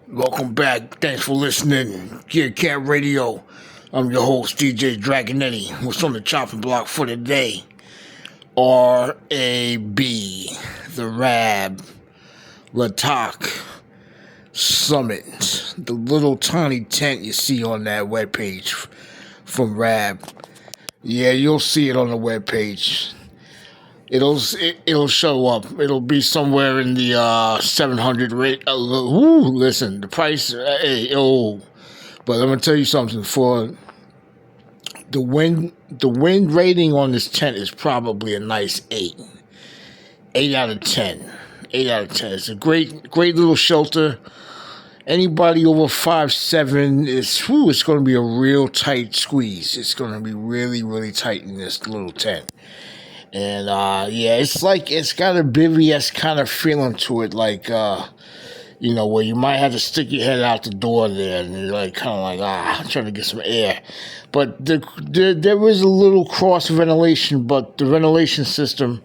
Welcome back. Thanks for listening. Gear Cat Radio. I'm your host, DJ Dragonetti. What's on the chopping block for today? RAB, the RAB Latok Summit. The little tiny tent you see on that webpage from RAB. Yeah, you'll see it on the webpage. It'll show up. It'll be somewhere in the 700 rate. Listen, the price. But I'm gonna tell you something. For the wind rating on this tent is probably a nice 8 out of 10. 8 out of 10. It's a great little shelter. Anybody over 5'7" it's going to be a real tight squeeze. It's going to be really tight in this little tent. And, it's got a bivy-esque kind of feeling to it, like, where you might have to stick your head out the door there, and you're I'm trying to get some air. But there is a little cross ventilation, but the ventilation system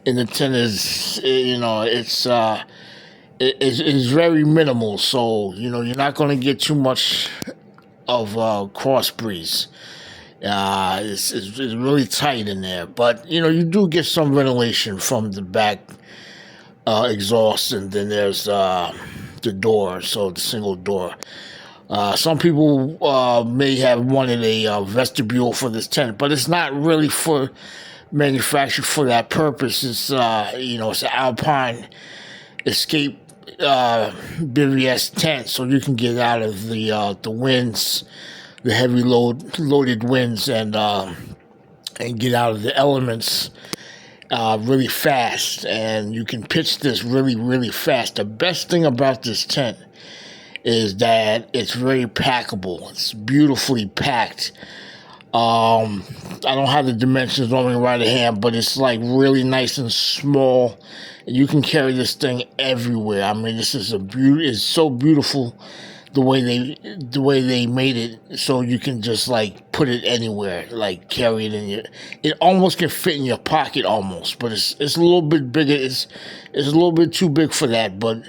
in the tent is, it's very minimal, so, you're not going to get too much of cross breeze. It's really tight in there, but you do get some ventilation from the back exhaust, and then there's the door, so the single door. Some people may have wanted a vestibule for this tent, but it's not really manufactured for that purpose. It's it's an alpine escape BVS tent, so you can get out of the winds, the heavy loaded winds, and get out of the elements really fast, and you can pitch this really fast. The best thing about this tent is that it's very packable. It's beautifully packed. I don't have the dimensions on me right at hand, but it's like really nice and small. You can carry this thing everywhere. I mean, this is it's so beautiful the way they made it, so you can just like put it anywhere, like carry it in it almost can fit in your pocket almost, but it's a little bit bigger. It's a little bit too big for that, but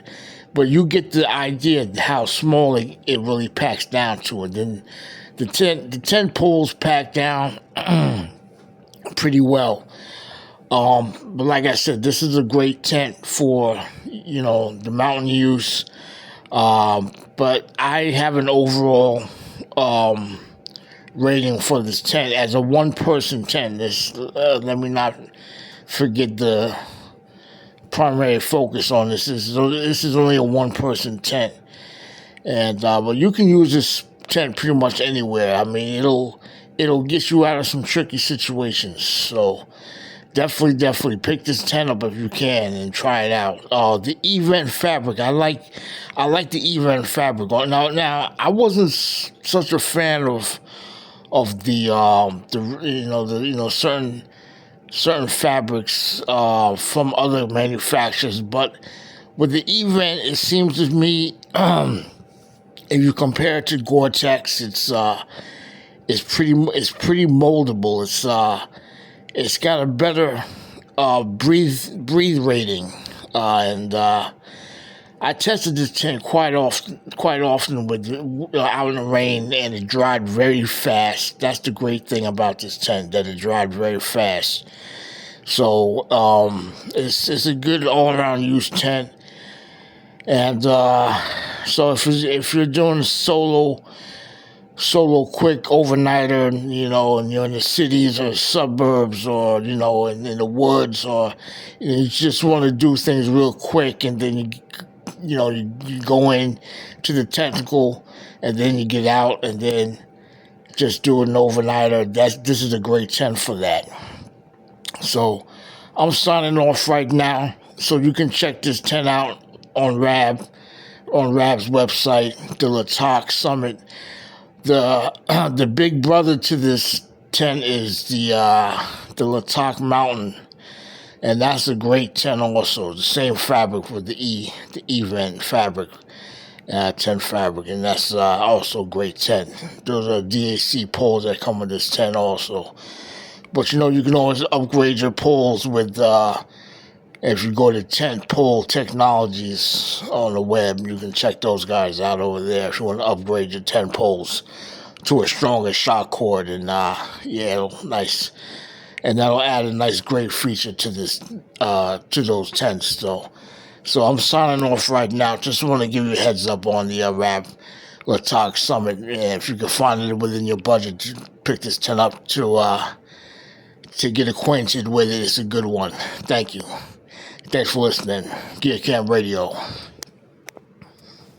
you get the idea how small it really packs down to it. Then the tent poles pack down pretty well. But like I said, this is a great tent for the mountain use. But I have an overall rating for this tent as a one-person tent. Let me not forget the primary focus on this. This is only a one-person tent, and but you can use this tent pretty much anywhere. I mean, it'll get you out of some tricky situations. So definitely pick this tent up if you can and try it out. The event fabric, I like the event fabric. Now I wasn't such a fan of the certain fabrics from other manufacturers, but with the event, it seems to me, if you compare it to Gore-Tex, it's pretty moldable. It's got a better breathe rating, and I tested this tent quite often with out in the rain, and it dried very fast. That's the great thing about this tent, that it dried very fast. So it's a good all around use tent, and so if you're doing solo quick overnighter, and you're in the cities or suburbs, or in the woods, or you just want to do things real quick, and then you go in to the technical, and then you get out, and then just do an overnighter. This is a great tent for that. So I'm signing off right now, so you can check this tent out on RAB's website, the Latok Summit. The big brother to this tent is the Latok Mountain, and that's a great tent also. The same fabric with the event fabric, tent fabric, and that's also a great tent. Those are DAC poles that come with this tent also. But you can always upgrade your poles with If you go to Tent Pole Technologies on the web, you can check those guys out over there if you want to upgrade your tent poles to a stronger shock cord. And nice, and that'll add a nice, great feature to this to those tents. So I'm signing off right now. Just want to give you a heads up on the RAB Latok Summit. And if you can find it within your budget, pick this tent up to get acquainted with it. It's a good one. Thank you. Thanks for listening. Gear Camp Radio.